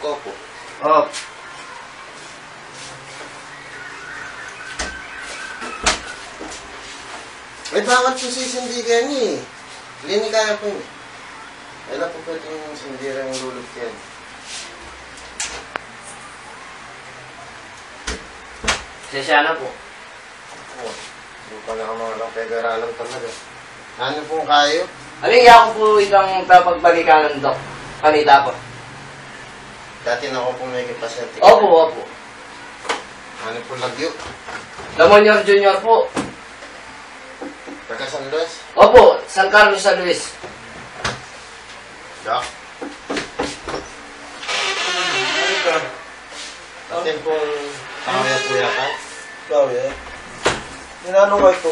Opo. Oh. May bawat po sisindigan niya eh. Linikaya po yun. Wala po pwede yung sindirang lulog yan. Sesya na po. Oo. Hindi pa na mga lang pag-aralan talaga. Ano pong kayo? Alingya ko po itong papagbalikan ng Dok. Kanita po. Dati na ako pong may pasyente. Opo, opo. Ano po lagyo? Lamonier Junior po. Taga San Luis? Opo, San Carlos San Luis. Doc? Atin pong kaya po yata? Kaya? Inano ka ito?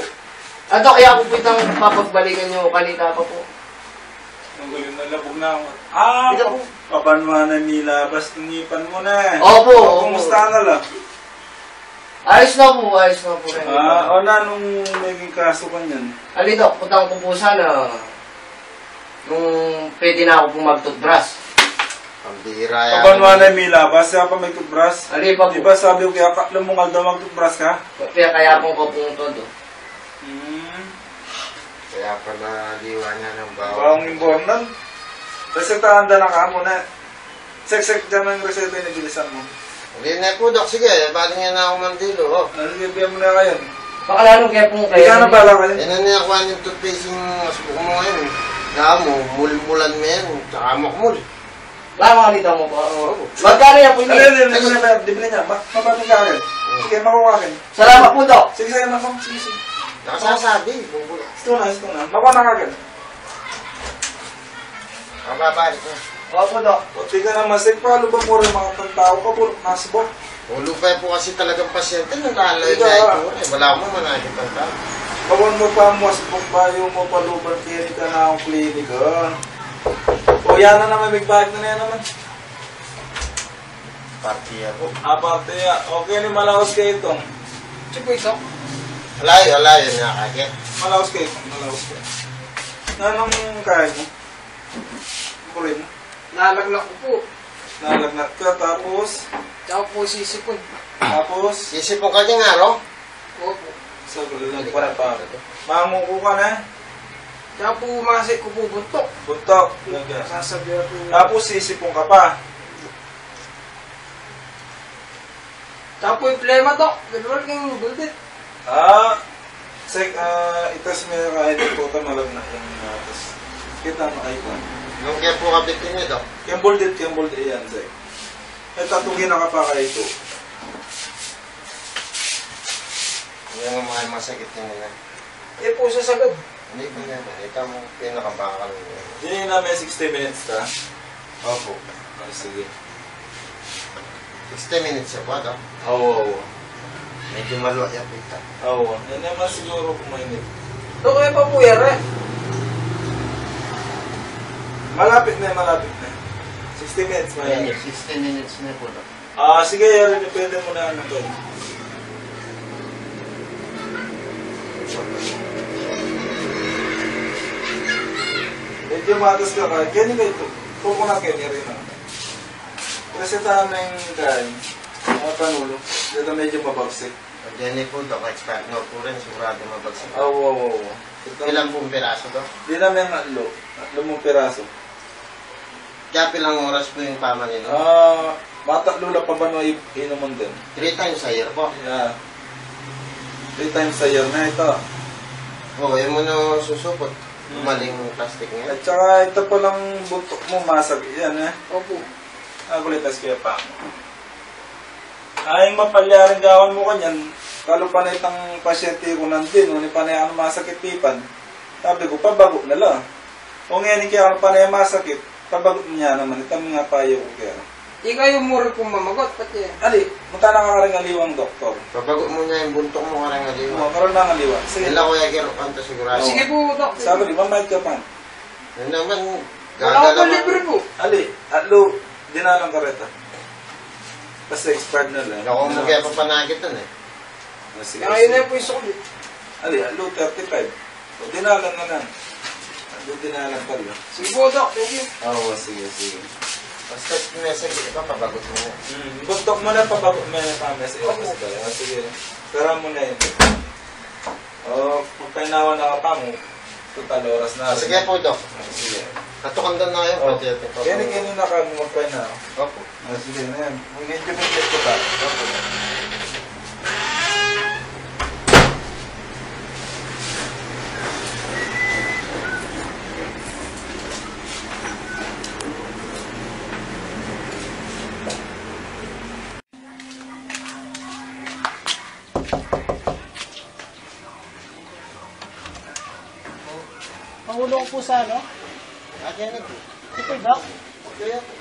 Dok, kaya ko po itong papagbalikan nyo kanita pa po. Ang galing na labog na ako. Ito po. Pabanwa na nilabas, tinipan mo na. Opo, opo. Kumusta ka lang? Ayos na po rin. O na, nung naging kaso ka niyan? Ali Dok, putang ko po sana nung pwede na ako po mag-toothbrush. Pambira yan. Pabanwa na nilabas, siya pa may toothbrush. Ali pa po. Diba sabi ko kaya alam mo nga daw mag-toothbrush ka? Kaya po ko pong todo. Kaya pala liwa niya ng bawang. Bawang yung bornal. Resetahan na ka muna. Sek-sek dyan ang reseta yung nabilisan mo. Hindi na po, Dok. Sige, bali nga na ako mandilo. Oh. Nalagyan mo na kayo. Pakalano kaya pong kayo. Ikaw na bala kayo. Yan na niya kuha yung toothpaste yung masbuk mo ngayon. Kaya mo, mulmulan mo yan. Tsaka makmul. Lama kanita mo po. Magkano yan po yun? Dibili niya. Mabating ka akin. Sige, makuha akin. Salamat po, Dok. Sige, sige, makuha. Sige, sige. Nakasasabi. Bumula. Ito na. Makuha na akin. Kababalik na. Opo, Dok. Pati ka na masik pa. Lubang mo rin mga tantao ka po. Nasibok. Ulupay po kasi talagang pasyente. Nalalayo na ito. Wala mo managit ang tao. Bawon mo pa masibok ba yung mo paluban clinic ka na ang clinic ka. O yan na naman. Big bag na yan naman. Partiya po. Aparte ya. Okay ni malawas kayo itong. Sige po, Dok. Alayo na kakit. Malawas kayo itong. Malawas kayo. Anong kaya mo? Kurin mo. Nalagnak ko po. Nalagnat ka tapos. Tsaka po sisipon. Tapos. Isip mo ka din nga, ro? Opo. Sa gulang pa pa. Mamuko ka na. Tsaka po umasik ko po buntok. Buntok. Sasabihan po. Tapos sisipong ka pa. Tsaka po yung plema, Dok. Ganun yung buldit. Itas mo yung kahit po ito malagnak yung tapos. Kita mo ay ko. Nung kaya po kabit niyo, Dok. Yung bolded yan, Zek. Eh, tatugin na ka pa kayo ito. Yan ang mga masakit niya nila. Eh po sa sagad. Hindi po yan. Ito mo pinakabakal niya. Yun yung namin 60 minutes ka. Opo. Sige. 60 minutes siya po, Dok. Oo. Medyo maluwa yan po ito. Oo. Yan naman siguro kumainit. Dok, kaya pa po yan, eh. Malapit na. 60 minutes pa yan. 60 minutes na po, Dok. Sige, Yari. Depende mo na ano to. Medyo matas ka kahit. Kenny ka ito. Pupo na Kenny rin na. Resetahan na yung kain. Mga panulo. Dito medyo mabagsik. Jenny po, Dok. Expert no po rin. Sigurado mabagsak. Oo. Ilang pong piraso, Dok? Di namin ang 3 piraso. Kaya pilang oras po yung pama nila? Matatlo lang pa ba na inuman din? 3 times a year po. Yeah. 3 times a year na ito. Oo, yun mo na susupot. Maling plastic niya. At saka ito palang buntok mo, masag. Yan Opo. Kulitas kaya pa mo. Ay, mapalyaring gawan mo kanyan. Kalo pa na itang pasyente ko nandun, ni pa na ano masakit-tipan. Sabi ko, pabago na lang. Kung yan kaya pa na masakit, pabago niya naman. Ito mga payo ko kaya. Ikaw yung mura kong mamagot, pati. Ali, munta na ka rin aliwang doktor. Pabago mo niya yung buntok mo karang aliwa. Karoon na aliwa. Sige. Sila ko yung gero kanto sigurado. Sige po, Dok. Sabi, di ba mic ka pa? Yun naman, Wala ko libre po. Ali, atlo, dinalang kareta. Kasi expired na lang. Ako mo kaya papanagit dun eh. Sige, Kaya na po yung sulit. Ali, atlo, 35. So, dinalang na lang. Atlo, dinalang pa rin. Sige po, Dok. Thank you. Oo, sige. Basta pinasagit ka, pabagot mo na. Buntok mo na pabago. May napames. Sige. Pero mo na yun. Kung kainawa na ka pa mo, total oras na. Sige po, Dok. Sige. Natukan doon na kayo. Pati ito. Kaya na ka mo magpaina. Opo. Sige na yan. Mag-intubate ko pa. Opo. Pangulong po sa ano? Akin na po. Ito, Doc. Kaya po.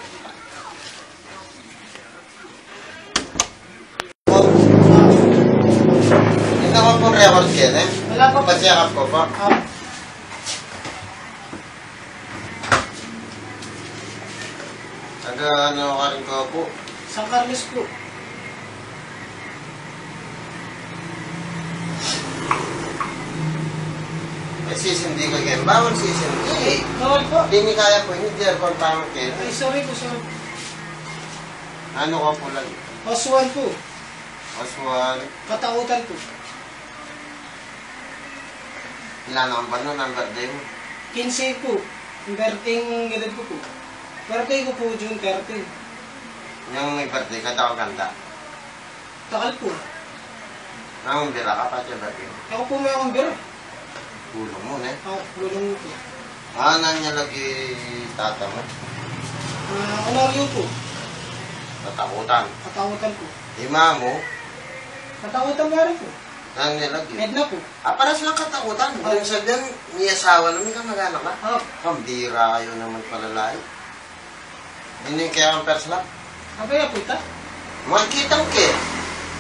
Hindi ako po record yan eh. Wala pa po. Pasyakap ko po. Ano ka rin ko po. San Carlos po. May sisindi ka ganyan. Bawal sisindi. Bawal po. Hindi kaya po. Hindi aircon tamang kayo. Ay, sorry po, sorry. Ano ka po lang? Oswan po. Oswan. Katakutan po. Ilan ang ba nun? Ang birthday mo? 15 po. Yung birthday edad ko po. Birthday ko po, June 13. Yung may birthday ka daw ganda. Takal po. Nangumbira ka pa siya birthday. Ako po may akong biro. Tulong mo na eh. Lulong po. Nang niya lagi tata mo? Honorio po. Tatakutan. Katakutan po. Ima mo? Katakutan nga rin po. Nang niya lagi. Edna po. Paras lang katakutan. Yung sa dyan, may asawa namin ka mag-anak ka. Kambira kayo naman palalay. Hindi kaya ang perslap. Abay, po ita. Makikita ko kaya.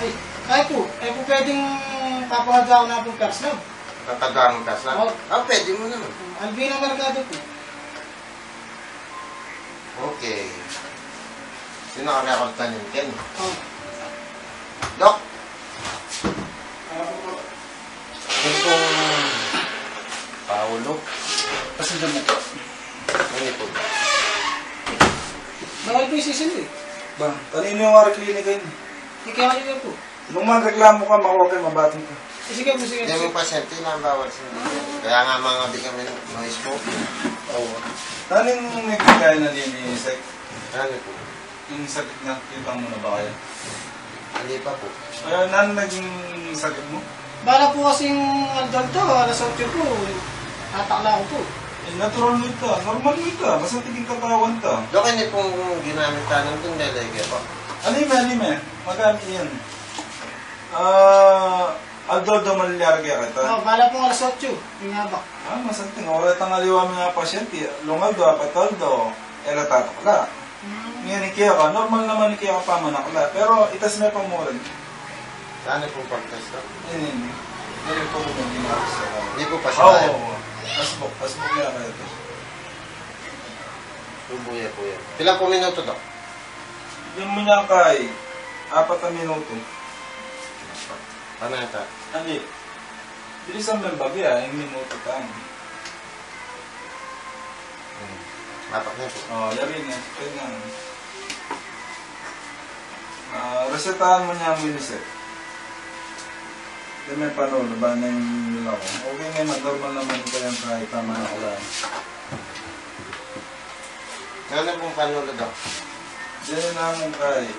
Ay, kaya po. Ay po pwedeng papahadya ko na po first love. Tatagaan ang perslap? Oo. Pwede mo naman. Albina Mercado po. Okay. Sino ka-record ka niyan, Ken? Oh. Dok! Ano pong Paulo? Kasi dyan mo po. Ano po? Bawal po isisindi. Ba, kanino yung ara klinika yun? Hindi kaya kanina po. Nung magreklamo ka, makuha kayo, mabating ka. Sige po, sige. Hindi mo pasyente lang bawal sa kaya nga mga di kami noise smoke. Oo. Taning nagbigay na linisek? Ano po? Yung sakit na, kitang mo na ba kaya? Hindi pa po. Kaya nan naging sakit mo? Bala po kasing aldol to, alas 8 po. Tatakla ko po. Natural mo ito, normal mo ito, basta tiging katawan ka. Dok, hindi pong ginamit tanong itong lelege po. Anime, magamit yan. Aldol daw malilarga kita. Bala po alas 8, yung habak. Masanting, wala tang aliwa mga pasyente. Lungal do, patol do, tatakla. Ngayon ikiya ka, normal naman ikiya ka pa manakla. Pero itas may pamuran. Saan po pag-test Dok? Hindi po mo ginagawa sa Hindi po pa siya Oo, kaya. pasbok nga kayo ito. Tubuya po yan. Pilang po minuto Dok? Yung minakay, 4 na minuto. Ano ito? Ano bilisan mo yung bagya, yung minuto tayo. Mapak niya po. Yari nga, kaya nga. Resetahan mo niya ang Willisec. Hindi may panolo, ba na yung nila ko. Okay nga, normal naman ko yan kahit tama na ulan. Ano pong panulo Dok? Diyan na naman kahit,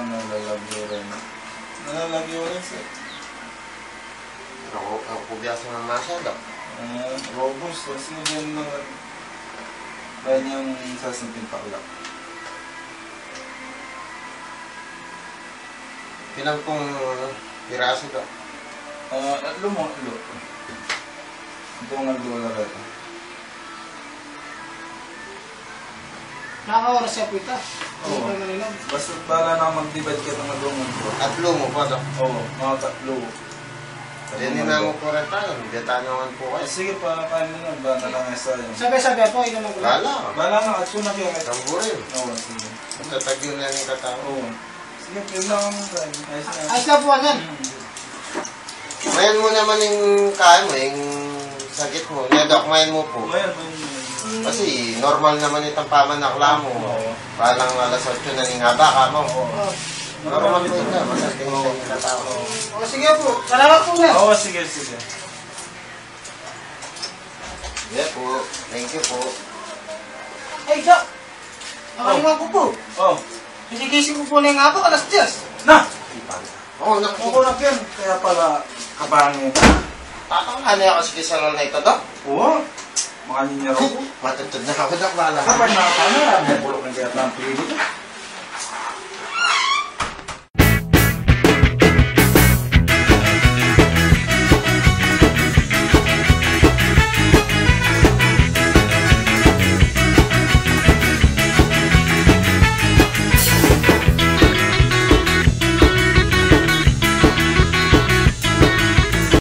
nalalagyo rin. Nalalagyo rin sir. Ako kubiyas ng masya Dok. Robust, kasi yan lang kaya niyang sasanting paklak. Pilang pong piraso Dok? Atlo mo, atlo. Ito ang $1 ito. Nakaka-oras siya po ita. Oo. Basta para na mag-divide ka ng alungan ko. Atlo mo po Dok? Oo, mga tatlo. Hindi na mo po rin tayo. Hindi tanungan po kayo. Sige, para kain mo na. Ba na lang isa yun. Sabi-sabi po, ino lang ko lang. Wala. Bala nga, at so nakikita. Tamburin. Oo, sige. Tatagyo na yung katao. Oo. Sige, yun lang ang kain. Ayos na. Ayos na po, anan. Mayan mo naman yung kaya mo, yung sakit mo. Nedok, mayan mo po. Ngayon, Kasi normal naman itong pamanakla mo. Oo. Palang alas 8 na ning haba ka mo. Oh. Normal po na, masating sa inyo na tao. O sige po, salamat po na. Oo, sige, sige. Yeah po, thank you po. Ay, Jack. Nakalimutan ko po. Oh, Sisigising ko po na yung ako, alas 10. na! Oo, Oo, na yan. Kaya pala, kabangin. ano yung kasi sa lol na ito, Dok? Oo. Mga ninya raw. Matutod na ako, Dok. Bahala ka. Kapag nakapana, may bulok ng kaya ng pili.